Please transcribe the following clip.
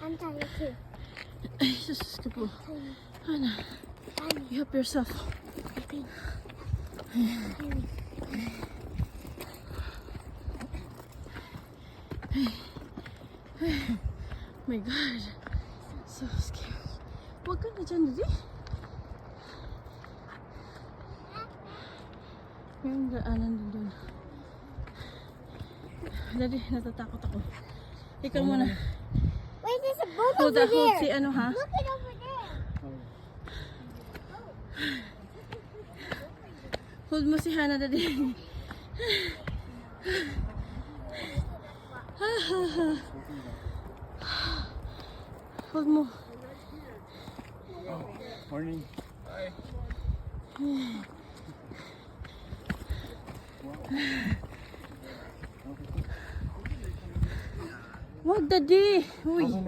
I'm tired too. Ay, sus ka po. Hana, you help yourself. My God. So scary. Huwag ka na dyan, Daddy. Yung daanan din doon. Daddy, natatakot ako. Ikaw muna. Wait, there's a boat Hold over hold there. si ano ha? Look it over there. Hold mo si Hana, Daddy. Hold mo. Morning. Wag, Daddy. Uy.